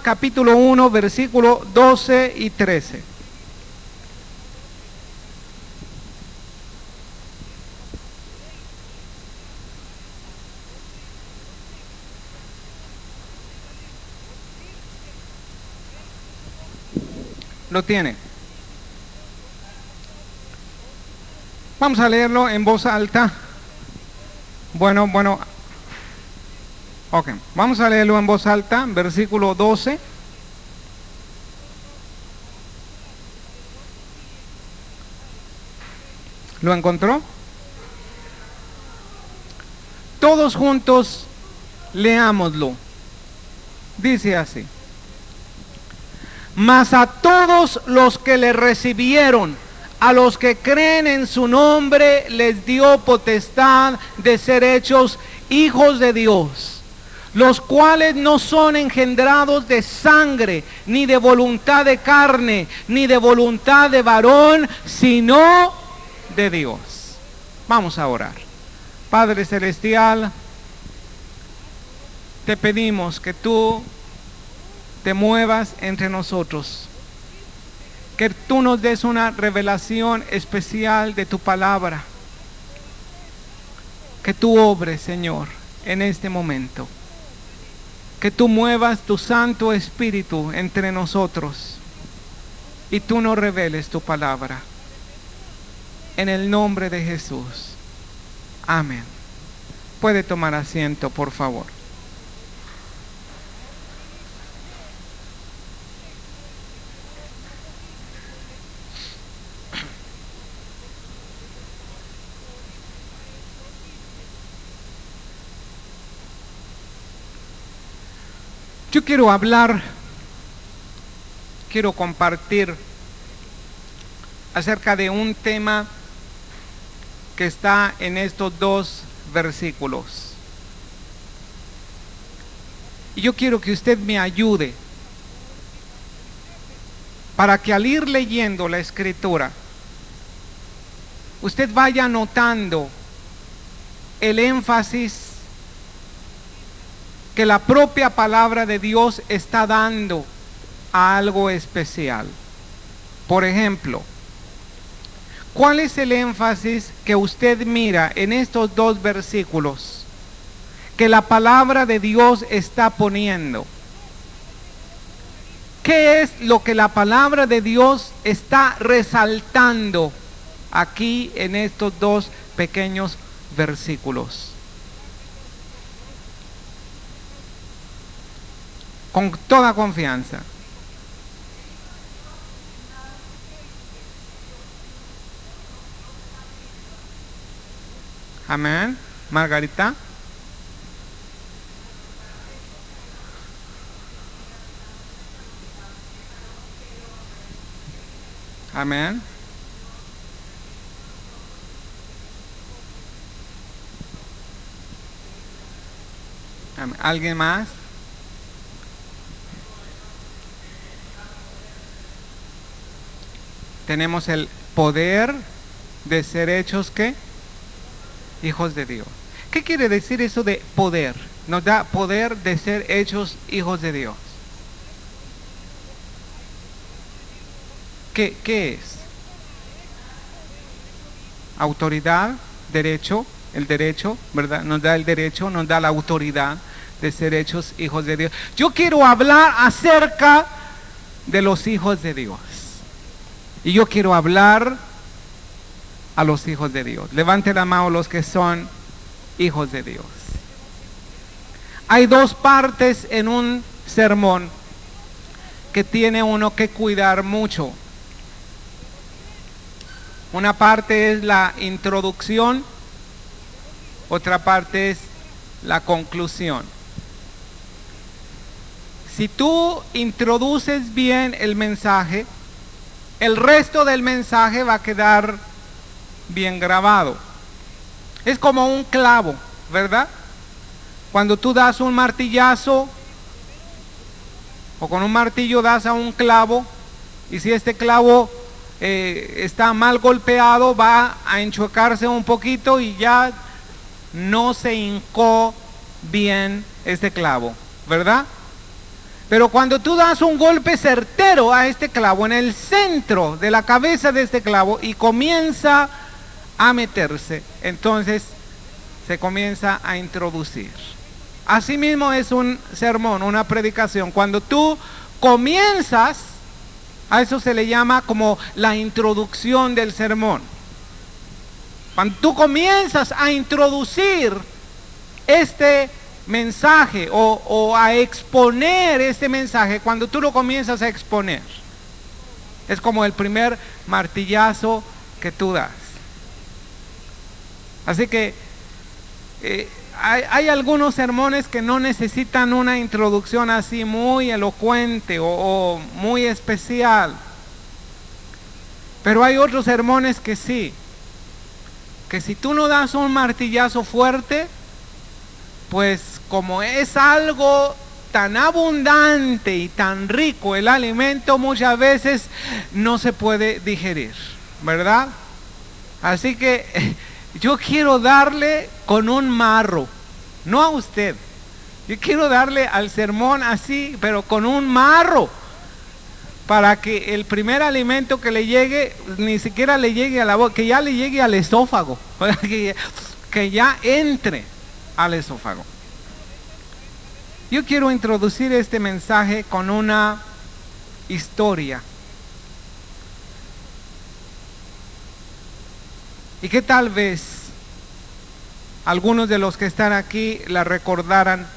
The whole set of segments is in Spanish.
capítulo 1, versículo 12 y 13. ¿Lo tiene? Vamos a leerlo en voz alta. Bueno. Ok, vamos a leerlo en voz alta, versículo 12. ¿Lo encontró? Todos juntos leámoslo. Dice así: mas a todos los que le recibieron, a los que creen en su nombre, les dio potestad de ser hechos hijos de Dios, los cuales no son engendrados de sangre, ni de voluntad de carne, ni de voluntad de varón, sino de Dios. Vamos a orar. Padre Celestial, te pedimos que tú te muevas entre nosotros, que tú nos des una revelación especial de tu palabra, que tú obres, Señor, en este momento, que tú muevas tu Santo Espíritu entre nosotros y tú nos reveles tu palabra, en el nombre de Jesús. Amén. Puede tomar asiento, por favor. Yo quiero compartir acerca de un tema que está en estos dos versículos. Y yo quiero que usted me ayude para que al ir leyendo la escritura, usted vaya notando el énfasis que la propia palabra de Dios está dando a algo especial. Por ejemplo, ¿cuál es el énfasis que usted mira en estos dos versículos que la palabra de Dios está poniendo? ¿Qué es lo que la palabra de Dios está resaltando aquí en estos dos pequeños versículos? Con toda confianza. Amén. Margarita. Amén. Amén. ¿Alguien más? Tenemos el poder de ser hechos, ¿qué? Hijos de Dios. ¿Qué quiere decir eso de poder? Nos da poder de ser hechos hijos de Dios. ¿Qué es? Autoridad, derecho, el derecho, ¿verdad? Nos da el derecho, nos da la autoridad de ser hechos hijos de Dios. Yo quiero hablar acerca de los hijos de Dios. Y yo quiero hablar a los hijos de Dios. Levante la mano los que son hijos de Dios. Hay dos partes en un sermón que tiene uno que cuidar mucho. Una parte es la introducción, otra parte es la conclusión. Si tú introduces bien el mensaje, el resto del mensaje va a quedar bien grabado. Es como un clavo, ¿verdad? Cuando tú das un martillazo o con un martillo das a un clavo, y si este clavo está mal golpeado, va a enchuecarse un poquito y ya no se hincó bien este clavo, ¿verdad? Pero cuando tú das un golpe certero a este clavo en el centro de la cabeza de este clavo y comienza a meterse, entonces se comienza a introducir. Asimismo es un sermón, una predicación. Cuando tú comienzas, a eso se le llama como la introducción del sermón. Cuando tú comienzas a introducir este mensaje o a exponer este mensaje, cuando tú lo comienzas a exponer, es como el primer martillazo que tú das. Así que hay algunos sermones que no necesitan una introducción así muy elocuente o muy especial, pero hay otros sermones que sí, que si tú no das un martillazo fuerte, pues como es algo tan abundante y tan rico el alimento, muchas veces no se puede digerir, ¿verdad? Así que yo quiero darle con un marro, no a usted. Yo quiero darle al sermón así, pero con un marro, para que el primer alimento que le llegue, ni siquiera le llegue a la boca, que ya le llegue al esófago, que ya entre al esófago. Yo quiero introducir este mensaje con una historia. Y que tal vez algunos de los que están aquí la recordaran.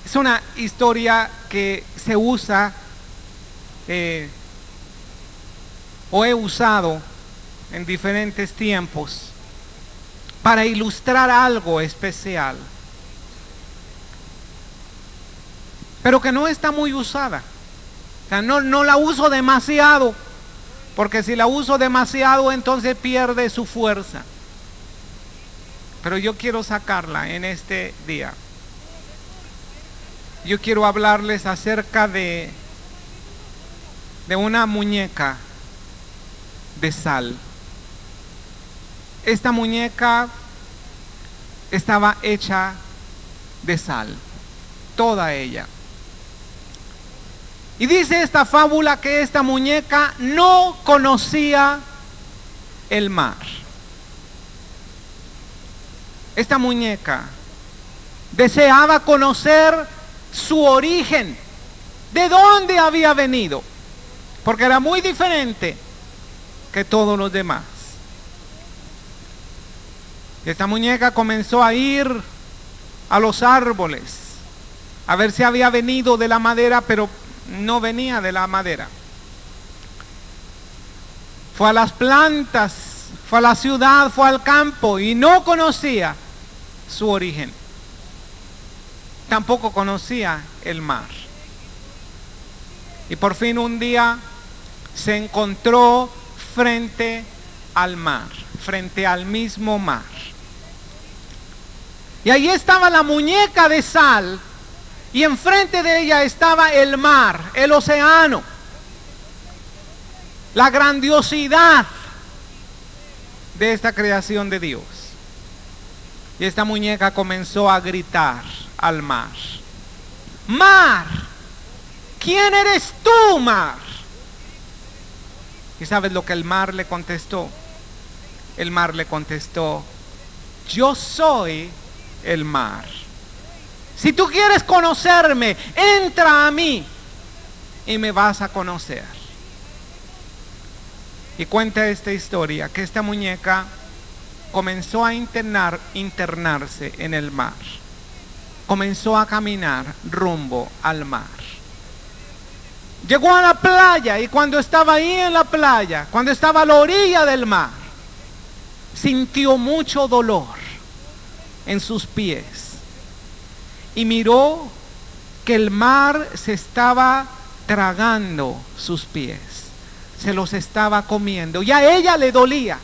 Es una historia que se usa o he usado en diferentes tiempos para ilustrar algo especial, pero que no está muy usada. O sea, no la uso demasiado, porque si la uso demasiado entonces pierde su fuerza. Pero yo quiero sacarla en este día. Yo quiero hablarles acerca de una muñeca de sal. Esta muñeca estaba hecha de sal, toda ella. Y dice esta fábula que esta muñeca no conocía el mar. Esta muñeca deseaba conocer su origen, de dónde había venido, porque era muy diferente que todos los demás. Esta muñeca comenzó a ir a los árboles a ver si había venido de la madera, pero no venía de la madera. Fue a las plantas, fue a la ciudad, fue al campo y no conocía su origen. Tampoco conocía el mar. Y por fin un día se encontró frente al mar, frente al mismo mar. Y ahí estaba la muñeca de sal, y enfrente de ella estaba el mar, el océano, la grandiosidad de esta creación de Dios. Y esta muñeca comenzó a gritar al mar: mar, ¿quién eres tú, mar? ¿Y sabes lo que el mar le contestó? El mar le contestó: yo soy el mar. Si tú quieres conocerme, entra a mí y me vas a conocer. Y cuenta esta historia que esta muñeca comenzó a internarse en el mar. Comenzó a caminar rumbo al mar. Llegó a la playa, y cuando estaba ahí en la playa, cuando estaba a la orilla del mar, sintió mucho dolor en sus pies y miró que el mar se estaba tragando sus pies, se los estaba comiendo, y a ella le dolía.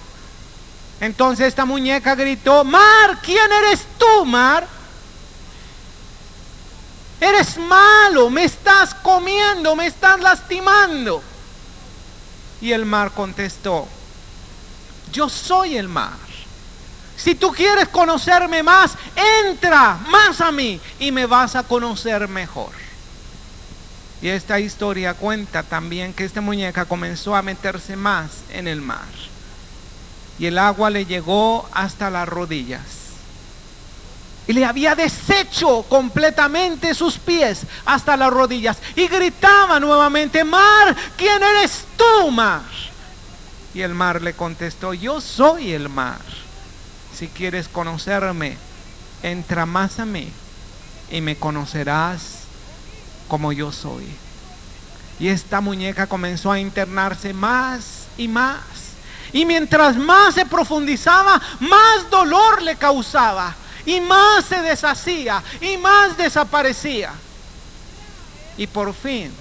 Entonces esta muñeca gritó: mar, ¿quién eres tú, mar? Eres malo, me estás comiendo, me estás lastimando. Y el mar contestó: yo soy el mar, Si tú quieres conocerme más, entra más a mí y me vas a conocer mejor. Y esta historia cuenta también que esta muñeca comenzó a meterse más en el mar. Y el agua le llegó hasta las rodillas. Y le había deshecho completamente sus pies hasta las rodillas. Y gritaba nuevamente: mar, ¿quién eres tú, mar? Y el mar le contestó: yo soy el mar. Si quieres conocerme, entra más a mí y me conocerás como yo soy. Y esta muñeca comenzó a internarse más y más. Y mientras más se profundizaba, más dolor le causaba. Y más se deshacía y más desaparecía. Y por fin,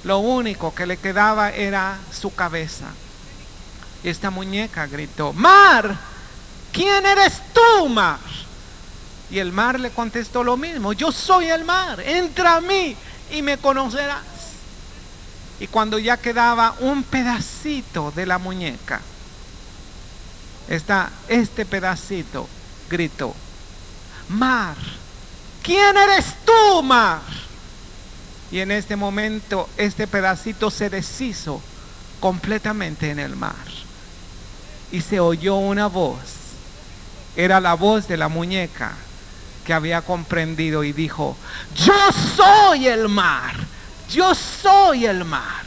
lo único que le quedaba era su cabeza. Y esta muñeca gritó: mar, ¿quién eres tú, mar? Y el mar le contestó lo mismo: yo soy el mar, entra a mí y me conocerás. Y cuando ya quedaba un pedacito de la muñeca, este pedacito gritó: mar, ¿quién eres tú, mar? Y en este momento este pedacito se deshizo completamente en el mar. Y se oyó una voz. Era la voz de la muñeca que había comprendido y dijo: yo soy el mar, yo soy el mar.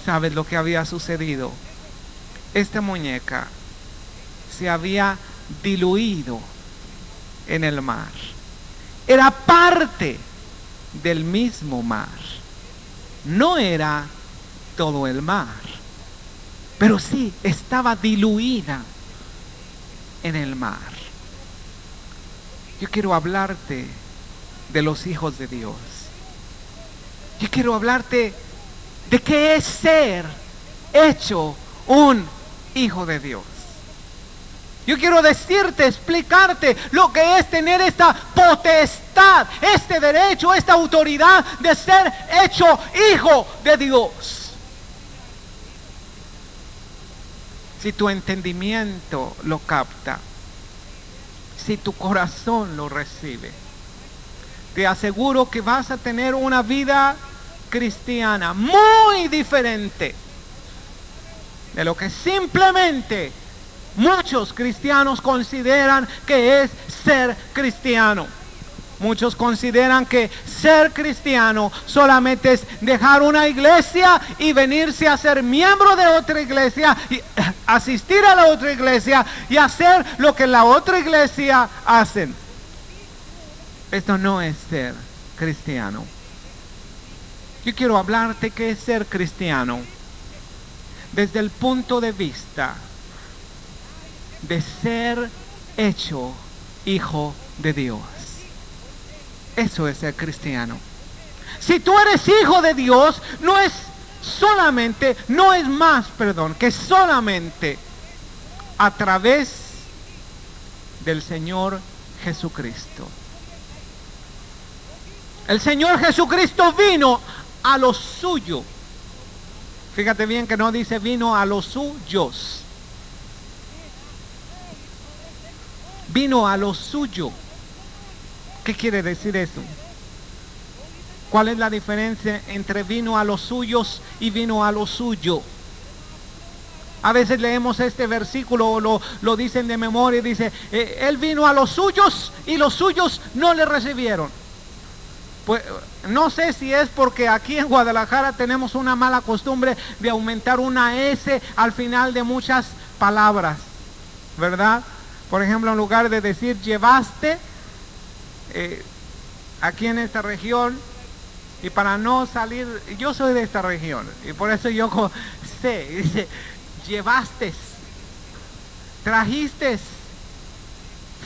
¿Sabes lo que había sucedido? Esta muñeca se había diluido en el mar. Era parte del mismo mar. No era todo el mar, pero sí estaba diluida en el mar. Yo quiero hablarte de los hijos de Dios. Yo quiero hablarte de qué es ser hecho un hijo de Dios. Yo quiero decirte, explicarte lo que es tener esta potestad, este derecho, esta autoridad de ser hecho hijo de Dios. Si tu entendimiento lo capta, si tu corazón lo recibe, te aseguro que vas a tener una vida cristiana muy diferente de lo que simplemente muchos cristianos consideran que es ser cristiano. Muchos consideran que ser cristiano solamente es dejar una iglesia y venirse a ser miembro de otra iglesia y asistir a la otra iglesia y hacer lo que la otra iglesia hacen. Esto no es ser cristiano. Yo quiero hablarte qué es ser cristiano desde el punto de vista de ser hecho hijo de Dios. Eso es ser cristiano. Si tú eres hijo de Dios, no es más que solamente a través del Señor Jesucristo. El Señor Jesucristo vino a lo suyo. Fíjate bien que no dice vino a los suyos. Vino a lo suyo. ¿Qué quiere decir eso? ¿Cuál es la diferencia entre vino a los suyos y vino a lo suyo? A veces leemos este versículo o lo dicen de memoria y dice, él vino a los suyos y los suyos no le recibieron. Pues no sé si es porque aquí en Guadalajara tenemos una mala costumbre de aumentar una S al final de muchas palabras, ¿verdad? Por ejemplo, en lugar de decir llevaste, aquí en esta región, y para no salir, yo soy de esta región, y por eso yo sé, dice, llevaste, trajiste,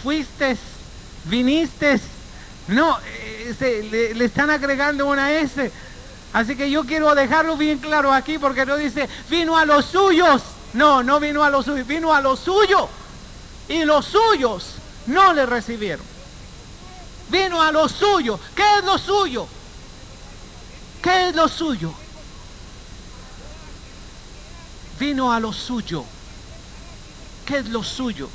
fuiste, viniste. No, le están agregando una S. Así que yo quiero dejarlo bien claro aquí, porque no dice vino a los suyos. No vino a los suyos, vino a lo suyo. Y los suyos no le recibieron. Vino a lo suyo. ¿Qué es lo suyo? ¿Qué es lo suyo? Vino a lo suyo. ¿Qué es lo suyo?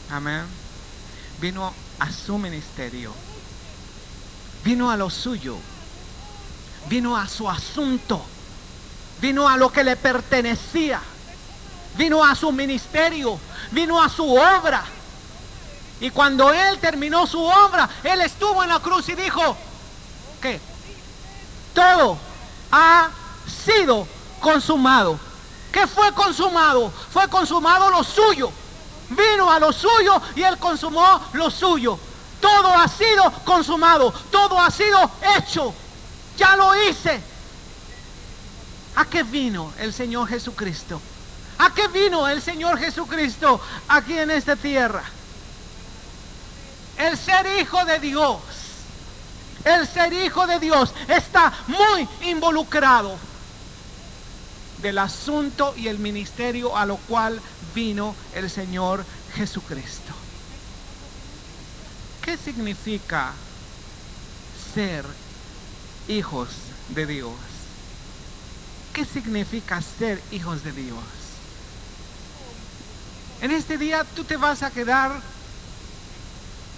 Amén. Vino a su ministerio. Vino a lo suyo. Vino a su asunto. Vino a lo que le pertenecía. Vino a su ministerio. Vino a su obra. Y cuando Él terminó su obra, Él estuvo en la cruz y dijo, ¿qué? Todo ha sido consumado. ¿Qué fue consumado? Fue consumado lo suyo. Vino a lo suyo y Él consumó lo suyo. Todo ha sido consumado. Todo ha sido hecho. Ya lo hice. ¿A qué vino el Señor Jesucristo? ¿A qué vino el Señor Jesucristo aquí en esta tierra? El ser hijo de Dios. El ser hijo de Dios está muy involucrado del asunto y el ministerio a lo cual vino el Señor Jesucristo. ¿Qué significa ser hijos de Dios? ¿Qué significa ser hijos de Dios? En este día tú te vas a quedar,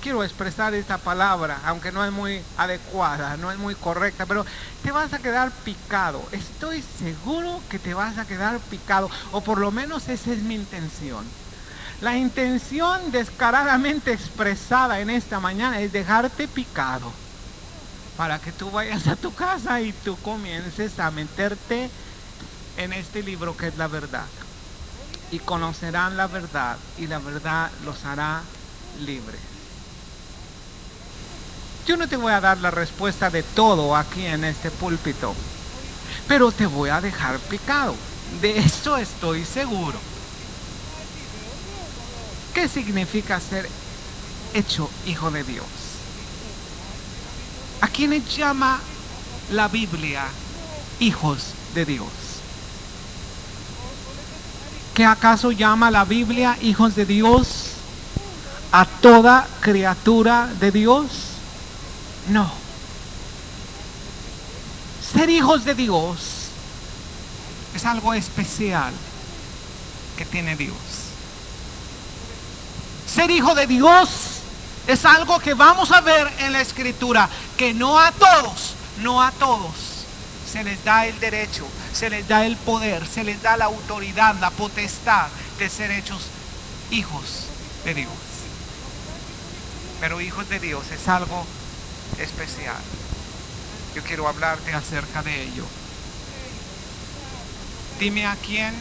quiero expresar esta palabra, aunque no es muy adecuada, no es muy correcta, pero te vas a quedar picado. Estoy seguro que te vas a quedar picado, o por lo menos esa es mi intención. La intención descaradamente expresada en esta mañana es dejarte picado, para que tú vayas a tu casa y tú comiences a meterte en este libro que es la verdad. Y conocerán la verdad, y la verdad los hará libres. Yo no te voy a dar la respuesta de todo aquí en este púlpito, pero te voy a dejar picado. De eso estoy seguro. ¿Qué significa ser hecho hijo de Dios? ¿A quiénes llama la Biblia hijos de Dios? ¿Qué acaso llama la Biblia hijos de Dios a toda criatura de Dios? No. Ser hijos de Dios es algo especial que tiene Dios. Ser hijo de Dios es algo que vamos a ver en la Escritura, que no a todos se les da el derecho, se les da el poder, se les da la autoridad, la potestad de ser hechos hijos de Dios. Pero hijos de Dios es algo especial. Yo quiero hablarte acerca de ello. Dime a quién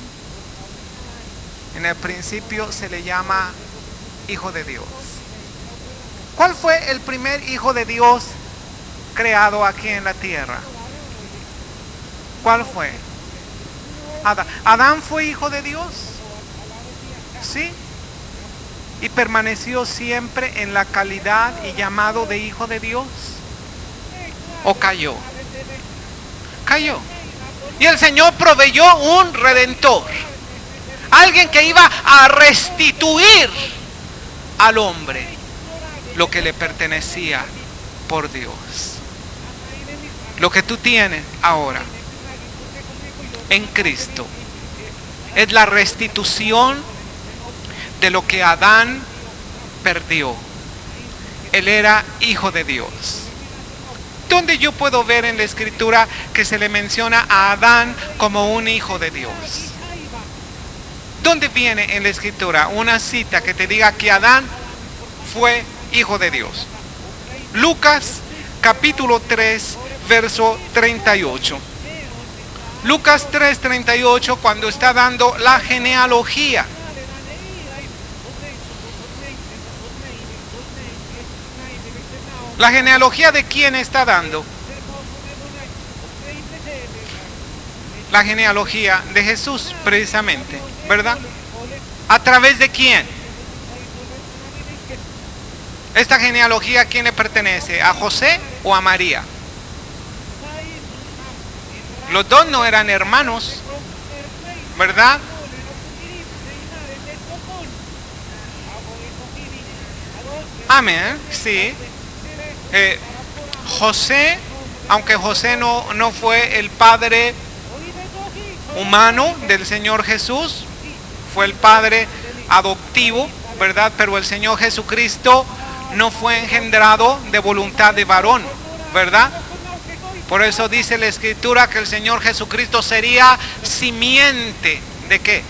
en el principio se le llama hijo de Dios. ¿Cuál fue el primer hijo de Dios creado aquí en la tierra? ¿Cuál fue? Adán. ¿Adán fue hijo de Dios? Sí. ¿Y permaneció siempre en la calidad y llamado de hijo de Dios? ¿O cayó? Cayó. Y el Señor proveyó un redentor. Alguien que iba a restituir al hombre lo que le pertenecía por Dios. Lo que tú tienes ahora en Cristo es la restitución de lo que Adán perdió. Él era hijo de Dios. ¿Dónde yo puedo ver en la Escritura que se le menciona a Adán como un hijo de Dios? ¿Dónde viene en la Escritura una cita que te diga que Adán fue hijo de Dios? Lucas capítulo 3 verso 38. Lucas 3:38, cuando está dando la genealogía. ¿La genealogía de quién está dando? La genealogía de Jesús, precisamente, ¿verdad? ¿A través de quién? ¿Esta genealogía a quién le pertenece? ¿A José o a María? Los dos no eran hermanos, ¿verdad? Amén, sí. José, aunque José no fue el padre humano del Señor Jesús, fue el padre adoptivo, ¿verdad? Pero el Señor Jesucristo no fue engendrado de voluntad de varón, ¿verdad? Por eso dice la Escritura que el Señor Jesucristo sería simiente ¿de qué?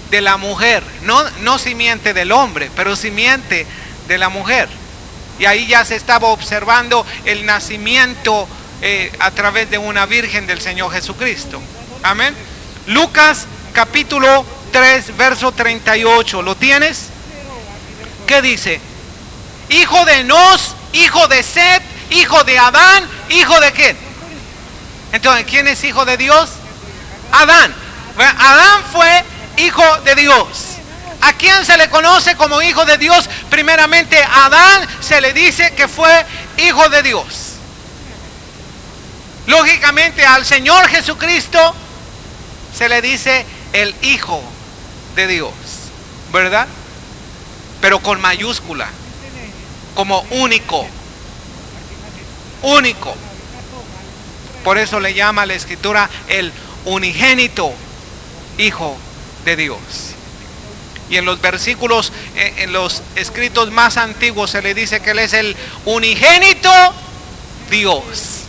De la mujer, no simiente del hombre, pero simiente de la mujer. Y ahí ya se estaba observando el nacimiento a través de una virgen del Señor Jesucristo. Amén. Lucas capítulo 3, verso 38. ¿Lo tienes? ¿Qué dice? Hijo de Enos, hijo de Set, hijo de Adán, hijo de quién. Entonces, ¿quién es hijo de Dios? Adán. Adán fue hijo de Dios. ¿A quién se le conoce como hijo de Dios? Primeramente, a Adán se le dice que fue hijo de Dios. Lógicamente, al Señor Jesucristo se le dice el Hijo de Dios, ¿verdad? Pero con mayúscula, como único. Único. Por eso le llama la Escritura el unigénito Hijo de Dios. Y en los versículos, en los escritos más antiguos se le dice que Él es el unigénito Dios.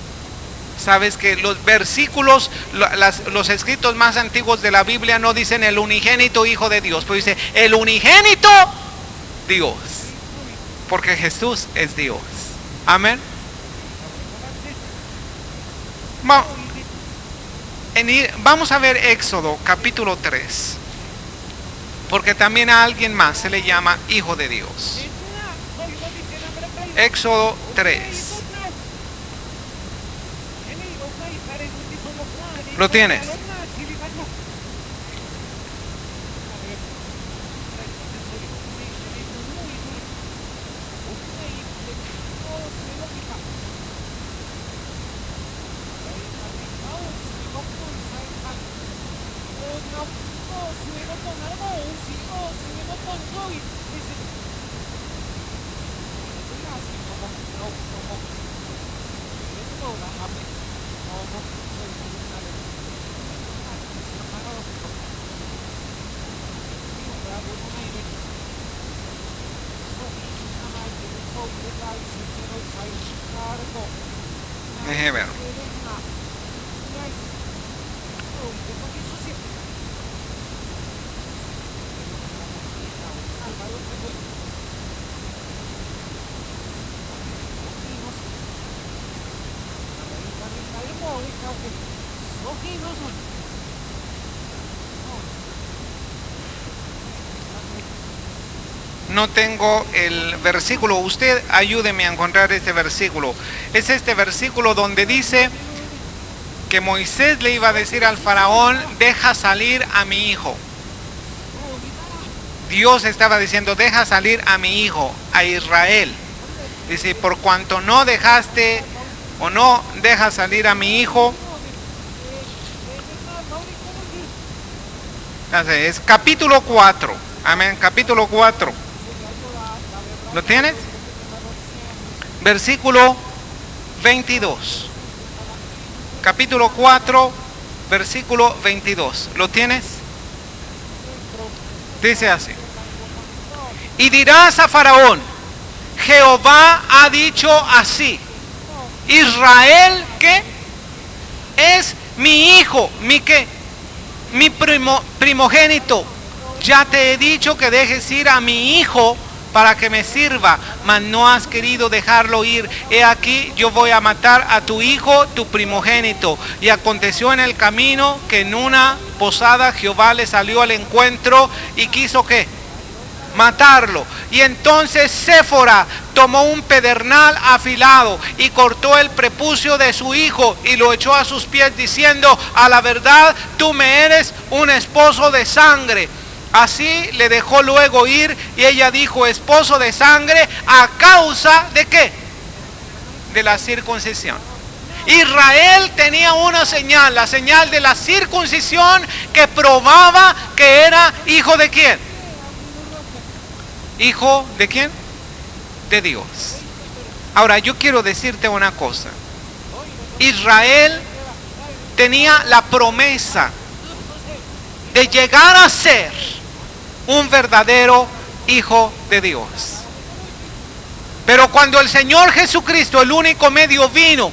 Sabes que los versículos, los escritos más antiguos de la Biblia no dicen el unigénito Hijo de Dios, pero dice el unigénito Dios, porque Jesús es Dios. Amén. Vamos a ver Éxodo capítulo 3, porque también a alguien más se le llama Hijo de Dios. Éxodo 3. ¿Lo tienes? Déjeme ver. No tengo el versículo. Usted ayúdeme a encontrar este versículo. Es este versículo donde dice que Moisés le iba a decir al faraón: deja salir a mi hijo. Dios estaba diciendo: deja salir a mi hijo, a Israel. Dice: por cuanto no dejaste o no dejas salir a mi hijo. Entonces, es capítulo 4. Amén, capítulo 4. ¿Lo tienes? Versículo 22. Capítulo 4, versículo 22. ¿Lo tienes? Dice así: y dirás a Faraón: Jehová ha dicho así: Israel, ¿qué? Es mi hijo, mi ¿qué? Mi primogénito. Ya te he dicho que dejes ir a mi hijo para que me sirva, mas no has querido dejarlo ir. He aquí, yo voy a matar a tu hijo, tu primogénito. Y aconteció en el camino que en una posada Jehová le salió al encuentro y quiso ¿qué? Matarlo. Y entonces Séfora tomó un pedernal afilado y cortó el prepucio de su hijo y lo echó a sus pies, diciendo: a la verdad, tú me eres un esposo de sangre. Así le dejó luego ir, y ella dijo: esposo de sangre, ¿a causa de qué? De la circuncisión. Israel tenía una señal, la señal de la circuncisión, que probaba que era hijo de quién. ¿Hijo de quién? De Dios. Ahora, yo quiero decirte una cosa. Israel tenía la promesa de llegar a ser un verdadero hijo de Dios. Pero cuando el Señor Jesucristo, el único medio, vino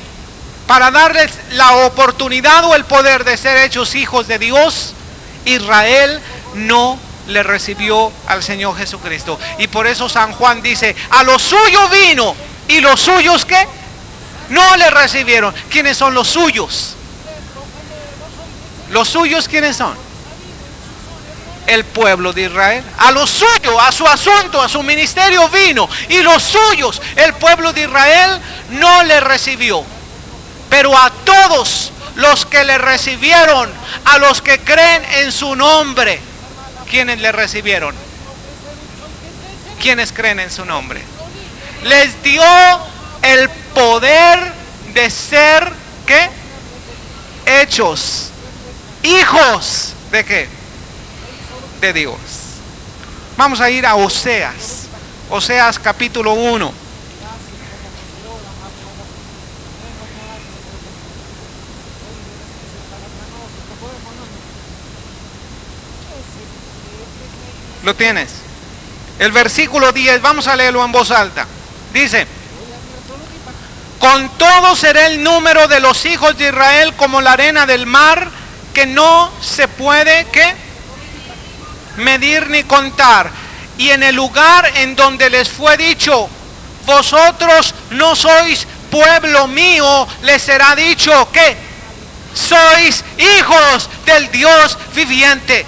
para darles la oportunidad o el poder de ser hechos hijos de Dios, Israel no le recibió al Señor Jesucristo. Y por eso San Juan dice, a lo suyo vino, y los suyos ¿qué? No le recibieron. ¿Quiénes son los suyos? ¿Los suyos quiénes son? El pueblo de Israel. A lo suyo, a su asunto, a su ministerio vino, y los suyos, el pueblo de Israel, no le recibió. Pero a todos los que le recibieron, a los que creen en su nombre, ¿quiénes le recibieron? ¿Quiénes creen en su nombre? Les dio el poder de ser, ¿qué? Hechos hijos de ¿qué? De Dios. Vamos a ir a Oseas. Oseas capítulo 1. ¿Lo tienes? El versículo 10, vamos a leerlo en voz alta. Dice: con todo será el número de los hijos de Israel como la arena del mar, que no se puede ¿qué? Medir ni contar. Y en el lugar en donde les fue dicho, vosotros no sois pueblo mío, les será dicho que sois hijos del Dios viviente.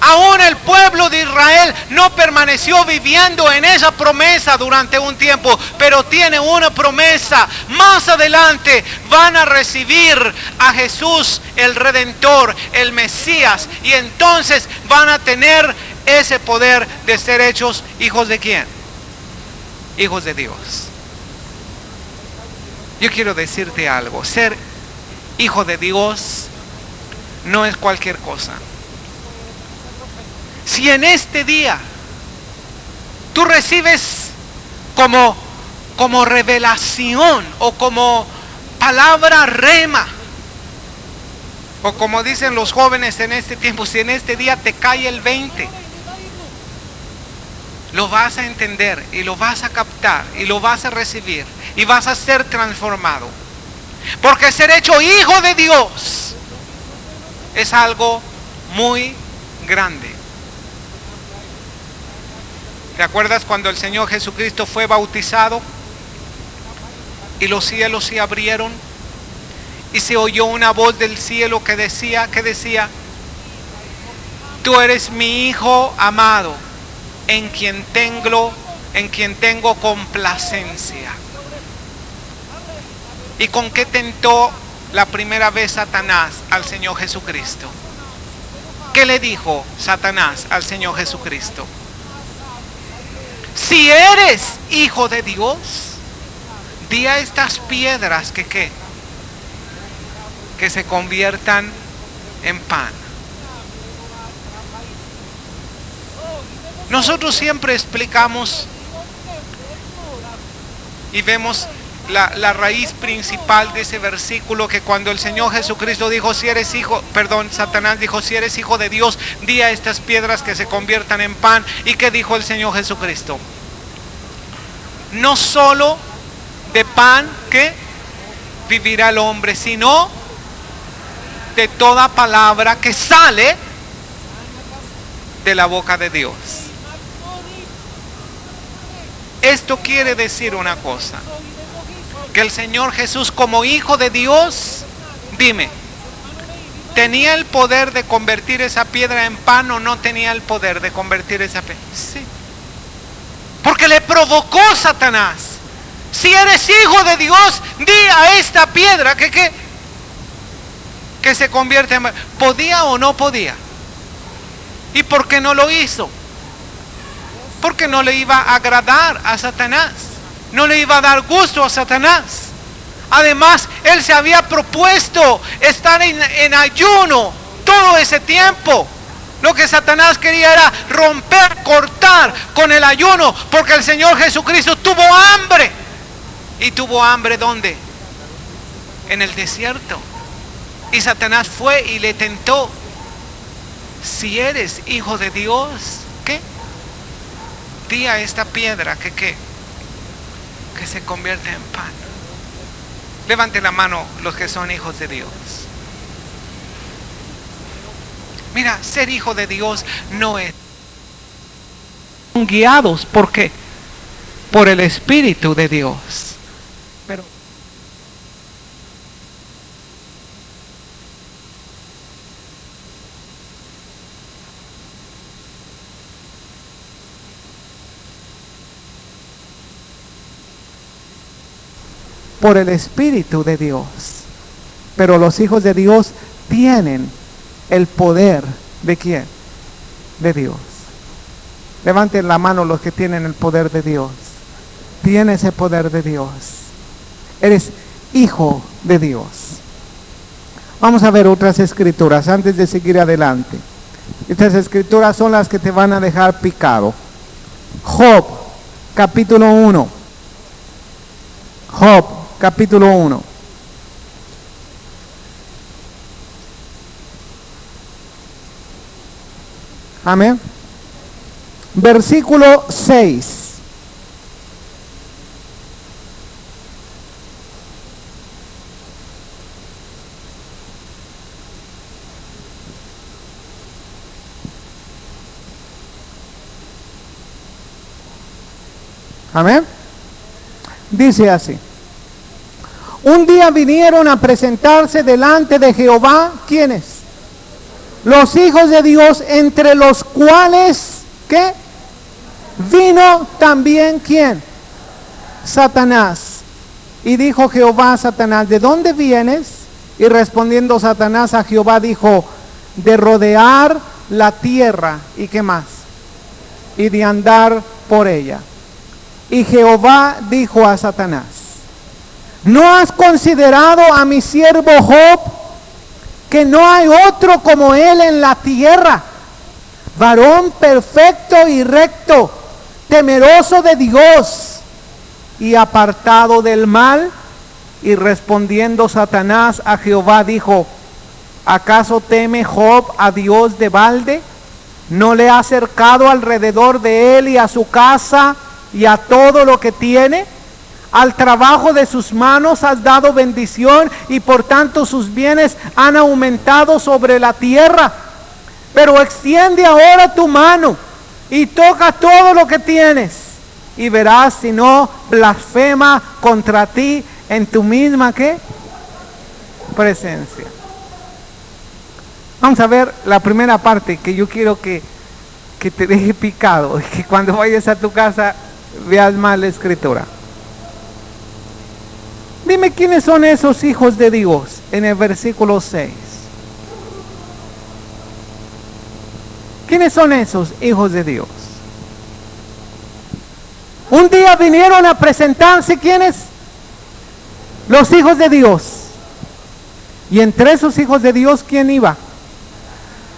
Aún el pueblo de Israel no permaneció viviendo en esa promesa durante un tiempo, pero tiene una promesa. Más adelante van a recibir a Jesús, el Redentor, el Mesías, y entonces van a tener ese poder de ser hechos hijos de ¿quién? Hijos de Dios. Yo quiero decirte algo: ser hijo de Dios no es cualquier cosa. Si en este día tú recibes como revelación o como palabra rema, o como dicen los jóvenes en este tiempo, si en este día te cae el 20, lo vas a entender y lo vas a captar y lo vas a recibir y vas a ser transformado. Porque ser hecho hijo de Dios es algo muy grande. ¿Te acuerdas cuando el Señor Jesucristo fue bautizado y los cielos se abrieron y se oyó una voz del cielo que decía, tú eres mi Hijo amado, en quien tengo complacencia? ¿Y con qué tentó la primera vez Satanás al Señor Jesucristo? ¿Qué le dijo Satanás al Señor Jesucristo? Si eres hijo de Dios, di a estas piedras que se conviertan en pan. Nosotros siempre explicamos y vemos la raíz principal de ese versículo, que cuando el Señor Jesucristo dijo, Satanás dijo, si eres hijo de Dios, di a estas piedras que se conviertan en pan. ¿Y qué dijo el Señor Jesucristo? No solo de pan que vivirá el hombre, sino de toda palabra que sale de la boca de Dios. Esto quiere decir una cosa: que el Señor Jesús, como hijo de Dios, dime, ¿tenía el poder de convertir esa piedra en pan o no tenía el poder de convertir esa piedra? Sí. Porque le provocó Satanás. Si eres hijo de Dios, di a esta piedra que se convierte en pan. ¿Podía o no podía? ¿Y por qué no lo hizo? Porque no le iba a agradar a Satanás. No le iba a dar gusto a Satanás. Además, él se había propuesto estar en ayuno todo ese tiempo. Lo que Satanás quería era romper, cortar con el ayuno, porque el Señor Jesucristo tuvo hambre. ¿Y tuvo hambre dónde? En el desierto. Y Satanás fue y le tentó. Si eres hijo de Dios, ¿qué? Di a esta piedra que se convierte en pan. Levante la mano los que son hijos de Dios. Mira, ser hijo de Dios no es. Son guiados, ¿por qué? Por el Espíritu de Dios. Pero por el Espíritu de Dios. Pero los hijos de Dios tienen el poder ¿de quién? De Dios. Levanten la mano los que tienen el poder de Dios. Tienes el poder de Dios. Eres hijo de Dios. Vamos a ver otras escrituras antes de seguir adelante. Estas escrituras son las que te van a dejar picado. Job, capítulo 1. Job, capítulo 1. Amén. Versículo 6. Amén. Dice así: un día vinieron a presentarse delante de Jehová, ¿quiénes? Los hijos de Dios, entre los cuales, ¿qué? Vino también, ¿quién? Satanás. Y dijo Jehová a Satanás: ¿de dónde vienes? Y respondiendo Satanás a Jehová dijo: de rodear la tierra. ¿Y qué más? Y de andar por ella. Y Jehová dijo a Satanás: ¿no has considerado a mi siervo Job, que no hay otro como él en la tierra, varón perfecto y recto, temeroso de Dios y apartado del mal? Y respondiendo Satanás a Jehová dijo: ¿acaso teme Job a Dios de balde? ¿No le ha cercado alrededor de él y a su casa y a todo lo que tiene? Al trabajo de sus manos has dado bendición, y por tanto sus bienes han aumentado sobre la tierra. Pero extiende ahora tu mano y toca todo lo que tienes, y verás si no blasfema contra ti en tu misma ¿qué? Presencia. Vamos a ver la primera parte que yo quiero que te deje picado, que cuando vayas a tu casa veas más la escritura. Dime quiénes son esos hijos de Dios en el versículo 6. ¿Quiénes son esos hijos de Dios? Un día vinieron a presentarse, ¿quiénes? Los hijos de Dios. Y entre esos hijos de Dios, ¿quién iba?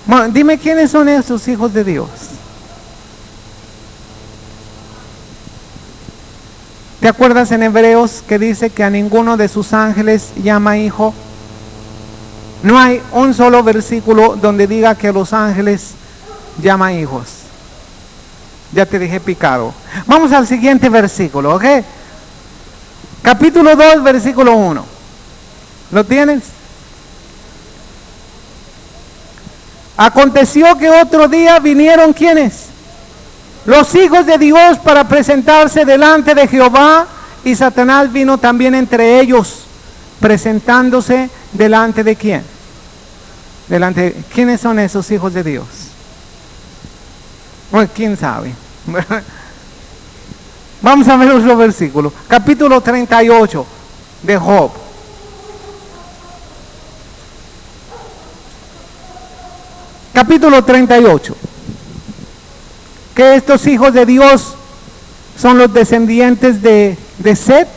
Bueno, dime quiénes son esos hijos de Dios. ¿Te acuerdas en Hebreos que dice que a ninguno de sus ángeles llama hijo? No hay un solo versículo donde diga que a los ángeles llama hijos. Ya te dejé picado. Vamos al siguiente versículo, ¿ok? Capítulo 2, versículo 1. ¿Lo tienes? Aconteció que otro día vinieron, ¿quiénes? Los hijos de Dios para presentarse delante de Jehová, y Satanás vino también entre ellos, presentándose delante de ¿quién? ¿Quiénes son esos hijos de Dios? Bueno, ¿quién sabe? Vamos a ver otro versículo. Capítulo 38 de Job. Capítulo 38. Que estos hijos de Dios son los descendientes de Set.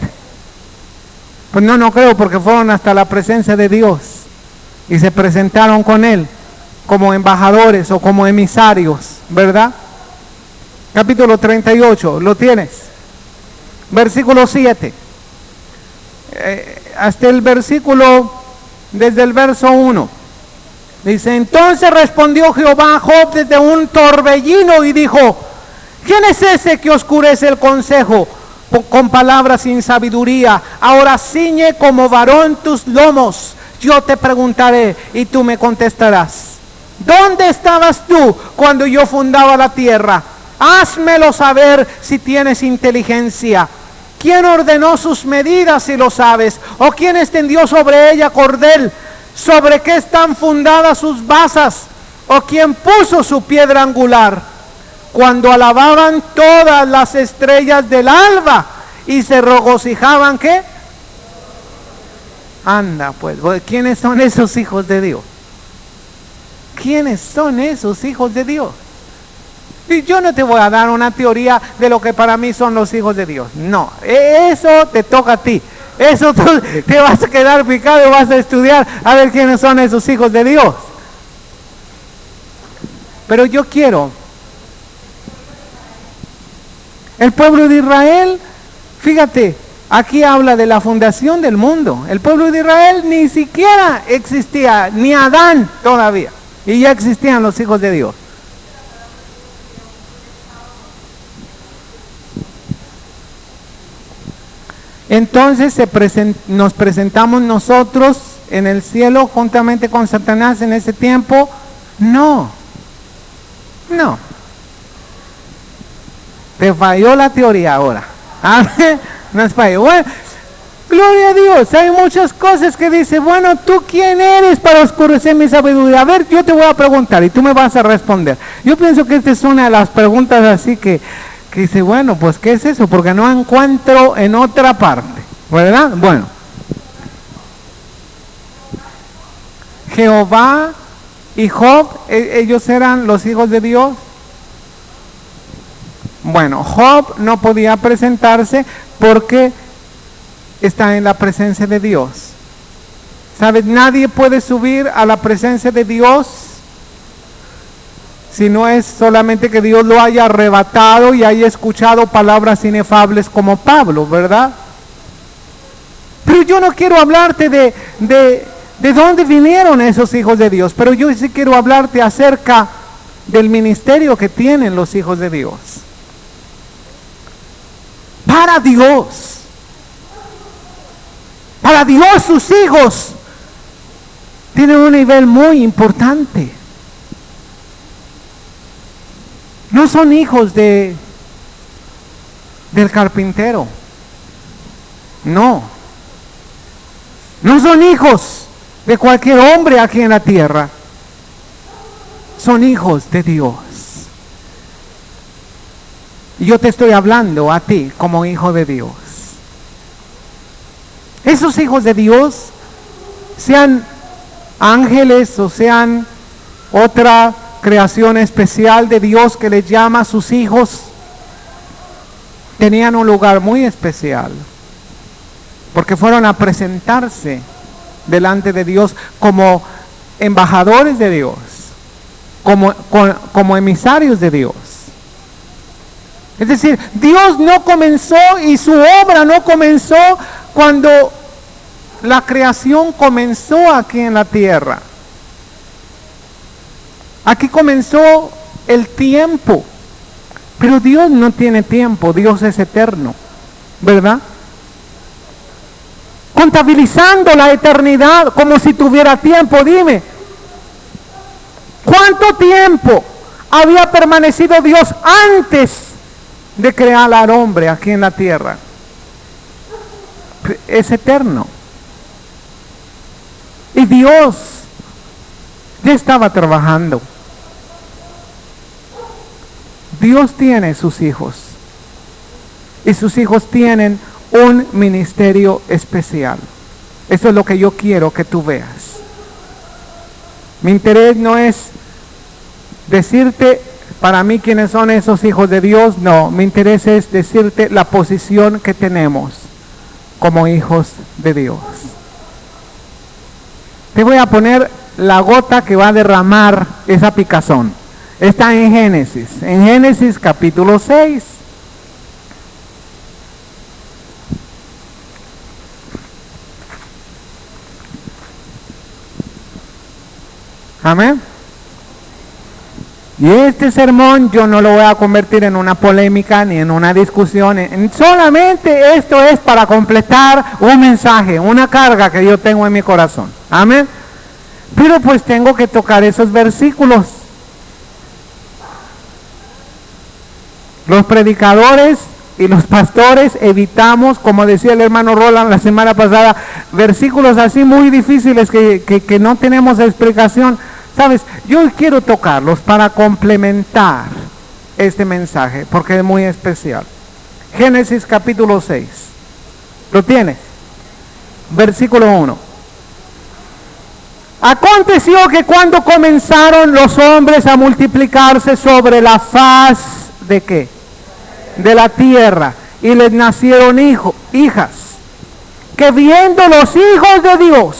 Pues no creo, porque fueron hasta la presencia de Dios y se presentaron con él como embajadores o como emisarios, ¿verdad? Capítulo 38, ¿lo tienes? Versículo 7. hasta el versículo, desde el verso 1. Dice, entonces respondió Jehová a Job desde un torbellino y dijo, ¿quién es ese que oscurece el consejo con palabras sin sabiduría? Ahora ciñe como varón tus lomos. Yo te preguntaré y tú me contestarás. ¿Dónde estabas tú cuando yo fundaba la tierra? Házmelo saber si tienes inteligencia. ¿Quién ordenó sus medidas si lo sabes? ¿O quién extendió sobre ella cordel? ¿Sobre qué están fundadas sus basas? ¿O quién puso su piedra angular? Cuando alababan todas las estrellas del alba y se regocijaban, ¿qué? Anda, pues, ¿quiénes son esos hijos de Dios? ¿Quiénes son esos hijos de Dios? Y yo no te voy a dar una teoría de lo que para mí son los hijos de Dios. No, eso te toca a ti. Eso tú te vas a quedar picado y vas a estudiar a ver quiénes son esos hijos de Dios. Pero yo quiero, el pueblo de Israel, fíjate, aquí habla de la fundación del mundo. El pueblo de Israel ni siquiera existía, ni Adán todavía. Y ya existían los hijos de Dios. Entonces nos presentamos nosotros en el cielo juntamente con Satanás en ese tiempo. No. Te falló la teoría ahora. Nos falló. Bueno, gloria a Dios. Hay muchas cosas que dice, bueno, ¿tú quién eres para oscurecer mi sabiduría? A ver, yo te voy a preguntar y tú me vas a responder. Yo pienso que esta es una de las preguntas así que dice, bueno, pues ¿qué es eso? Porque no encuentro en otra parte, ¿verdad? Bueno, Jehová y Job, ellos eran los hijos de Dios. Bueno, Job no podía presentarse porque está en la presencia de Dios. ¿Sabes? Nadie puede subir a la presencia de Dios si no es solamente que Dios lo haya arrebatado y haya escuchado palabras inefables como Pablo, ¿verdad? Pero yo no quiero hablarte de dónde vinieron esos hijos de Dios, pero yo sí quiero hablarte acerca del ministerio que tienen los hijos de Dios. Para Dios sus hijos tienen un nivel muy importante. No son hijos del carpintero. No son hijos de cualquier hombre aquí en la tierra. Son hijos de Dios. Y yo te estoy hablando a ti como hijo de Dios. Esos hijos de Dios, sean ángeles o sean otra creación especial de Dios que les llama a sus hijos, tenían un lugar muy especial, porque fueron a presentarse delante de Dios como embajadores de Dios, como emisarios de Dios. Es decir, Dios no comenzó y su obra no comenzó cuando la creación comenzó aquí en la tierra. Aquí comenzó el tiempo, pero Dios no tiene tiempo, Dios es eterno, ¿verdad? Contabilizando la eternidad como si tuviera tiempo, dime, ¿cuánto tiempo había permanecido Dios antes de crear al hombre aquí en la tierra? Es eterno. Y Dios ya estaba trabajando. Dios tiene sus hijos. Y sus hijos tienen un ministerio especial. Eso es lo que yo quiero que tú veas. Mi interés no es decirte para mí quiénes son esos hijos de Dios. No, mi interés es decirte la posición que tenemos como hijos de Dios. Te voy a poner la gota que va a derramar esa picazón. Está en Génesis capítulo 6. Amén. Y este sermón yo no lo voy a convertir en una polémica ni en una discusión. Solamente esto es para completar un mensaje, una carga que yo tengo en mi corazón. Amén. Pero pues tengo que tocar esos versículos. Los predicadores y los pastores evitamos, como decía el hermano Roland la semana pasada, versículos así muy difíciles que no tenemos explicación. ¿Sabes? Yo quiero tocarlos para complementar este mensaje, porque es muy especial. Génesis capítulo 6. ¿Lo tienes? Versículo 1. Aconteció que cuando comenzaron los hombres a multiplicarse sobre la faz ¿de qué? De la tierra, y les nacieron hijas, que viendo los hijos de Dios,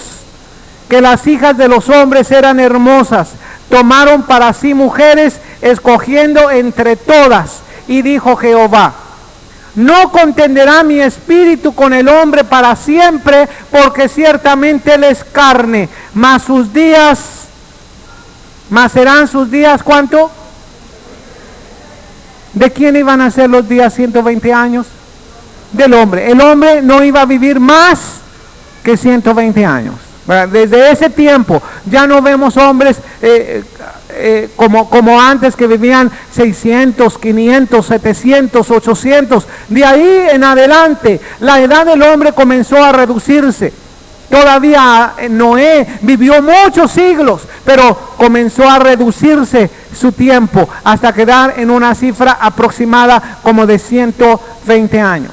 que las hijas de los hombres eran hermosas, tomaron para sí mujeres, escogiendo entre todas, y dijo Jehová: no contenderá mi espíritu con el hombre para siempre, porque ciertamente él es carne, mas serán sus días, ¿cuánto? ¿De quién iban a ser los días 120 años? Del hombre. El hombre no iba a vivir más que 120 años. Desde ese tiempo ya no vemos hombres como antes, que vivían 600, 500, 700, 800. De ahí en adelante la edad del hombre comenzó a reducirse. Todavía Noé vivió muchos siglos, pero comenzó a reducirse su tiempo hasta quedar en una cifra aproximada como de 120 años.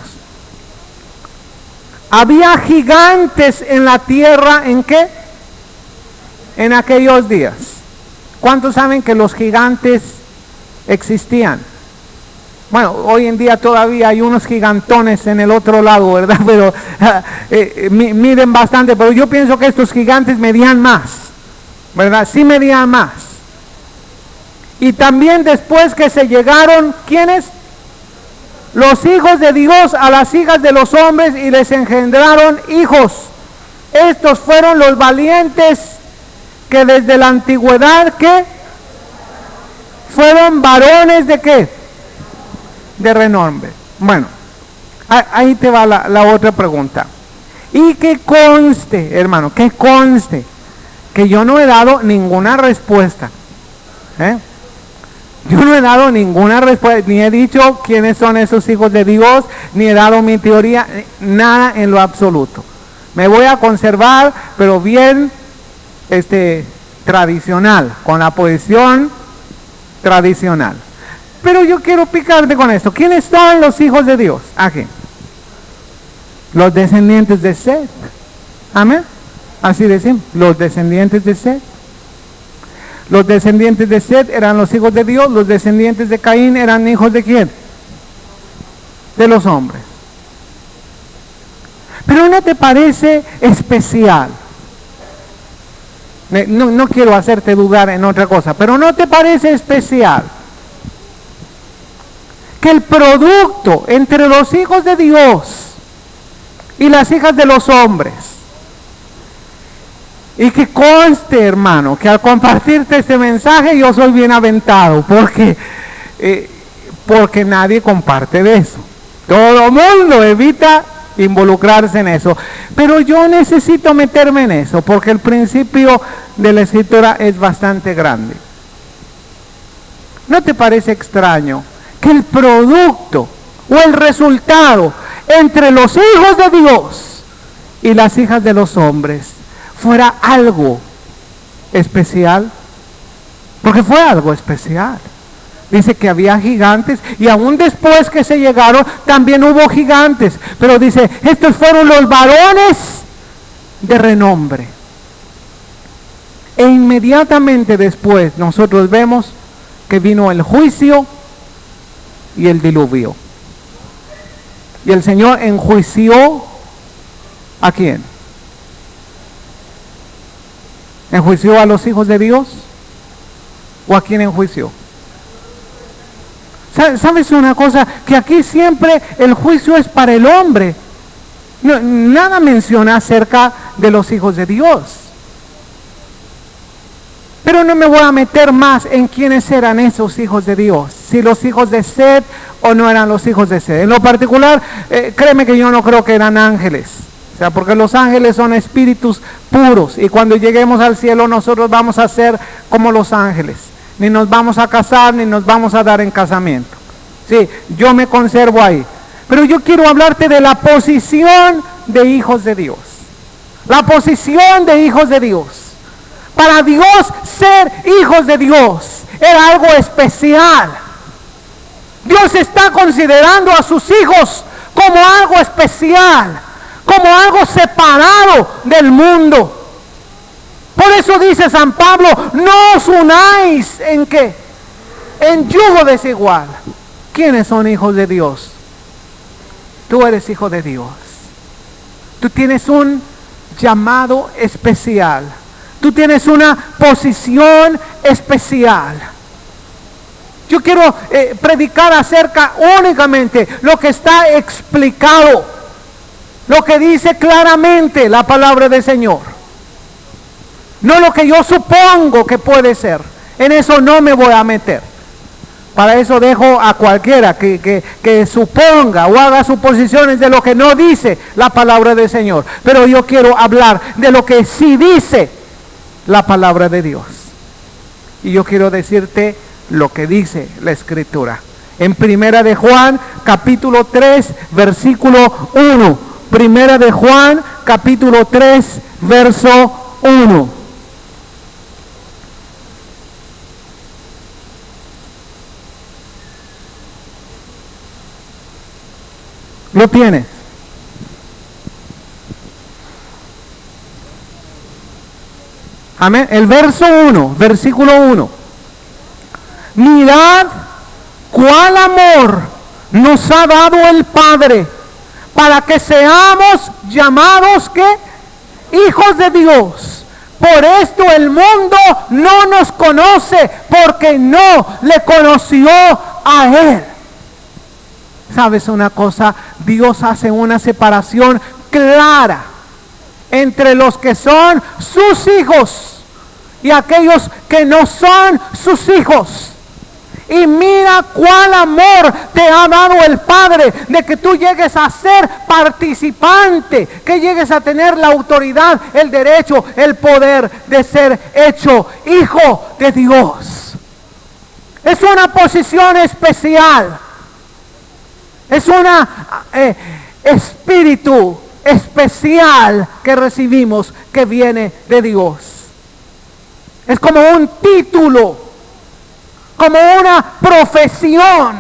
Había gigantes en la tierra, ¿en qué? En aquellos días. ¿Cuántos saben que los gigantes existían? Bueno, hoy en día todavía hay unos gigantones en el otro lado, ¿verdad? Pero miden bastante, pero yo pienso que estos gigantes medían más, ¿verdad? Sí medían más. Y también después que se llegaron, ¿quiénes? Los hijos de Dios a las hijas de los hombres, y les engendraron hijos. Estos fueron los valientes que desde la antigüedad, ¿qué? Fueron varones de ¿qué? De renombre. Bueno, ahí te va la otra pregunta. Y que conste, hermano, que conste que yo no he dado ninguna respuesta. Yo no he dado ninguna respuesta, ni he dicho quiénes son esos hijos de Dios, ni he dado mi teoría, nada en lo absoluto. Me voy a conservar, pero bien tradicional, con la posición tradicional. Pero yo quiero picarte con esto. ¿Quiénes son los hijos de Dios? Aquí. Los descendientes de Set. Amén. Así decimos, los descendientes de Set. Los descendientes de Set eran los hijos de Dios. Los descendientes de Caín eran hijos de ¿quién? De los hombres. Pero ¿no te parece especial? No quiero hacerte dudar en otra cosa, pero ¿no te parece especial que el producto entre los hijos de Dios y las hijas de los hombres, y que conste, hermano, que al compartirte este mensaje yo soy bien aventado, porque nadie comparte de eso, todo el mundo evita involucrarse en eso, pero yo necesito meterme en eso, porque el principio de la escritura es bastante grande. ¿No te parece extraño que el producto o el resultado entre los hijos de Dios y las hijas de los hombres fuera algo especial? Porque fue algo especial. Dice que había gigantes, y aún después que se llegaron también hubo gigantes, pero dice, estos fueron los varones de renombre. E inmediatamente después nosotros vemos que vino el juicio y el diluvio. Y el Señor enjuició ¿a quién? ¿Enjuició a los hijos de Dios? ¿O a quién enjuició? ¿Sabes una cosa? Que aquí siempre el juicio es para el hombre. Nada menciona acerca de los hijos de Dios. Pero no me voy a meter más en quiénes eran esos hijos de Dios. Si los hijos de Seth o no eran los hijos de Seth. En lo particular, créeme que yo no creo que eran ángeles. O sea, porque los ángeles son espíritus puros. Y cuando lleguemos al cielo nosotros vamos a ser como los ángeles. Ni nos vamos a casar, ni nos vamos a dar en casamiento. Sí, yo me conservo ahí. Pero yo quiero hablarte de la posición de hijos de Dios. La posición de hijos de Dios. Para Dios, ser hijos de Dios era algo especial. Dios está considerando a sus hijos como algo especial, como algo separado del mundo. Por eso dice San Pablo, no os unáis ¿en qué? En yugo desigual. ¿Quiénes son hijos de Dios? Tú eres hijo de Dios. Tú tienes un llamado especial. Tú tienes una posición especial. Yo quiero predicar acerca únicamente lo que está explicado, lo que dice claramente la palabra del Señor. No lo que yo supongo que puede ser. En eso no me voy a meter. Para eso dejo a cualquiera que suponga o haga suposiciones de lo que no dice la palabra del Señor. Pero yo quiero hablar de lo que sí dice la palabra de Dios. Y yo quiero decirte lo que dice la Escritura. En Primera de Juan, capítulo 3, versículo 1. Primera de Juan, capítulo 3, verso 1. ¿Lo tienes? Amén. El verso 1, versículo 1. Mirad cuál amor nos ha dado el Padre para que seamos llamados ¿qué? Hijos de Dios. Por esto el mundo no nos conoce porque no le conoció a Él. ¿Sabes una cosa? Dios hace una separación clara entre los que son sus hijos y aquellos que no son sus hijos. Y mira cuál amor te ha dado el Padre de que tú llegues a ser participante, que llegues a tener la autoridad, el derecho, el poder de ser hecho hijo de Dios. Es una posición especial. Es una espíritu especial que recibimos que viene de Dios. Es como un título, como una profesión,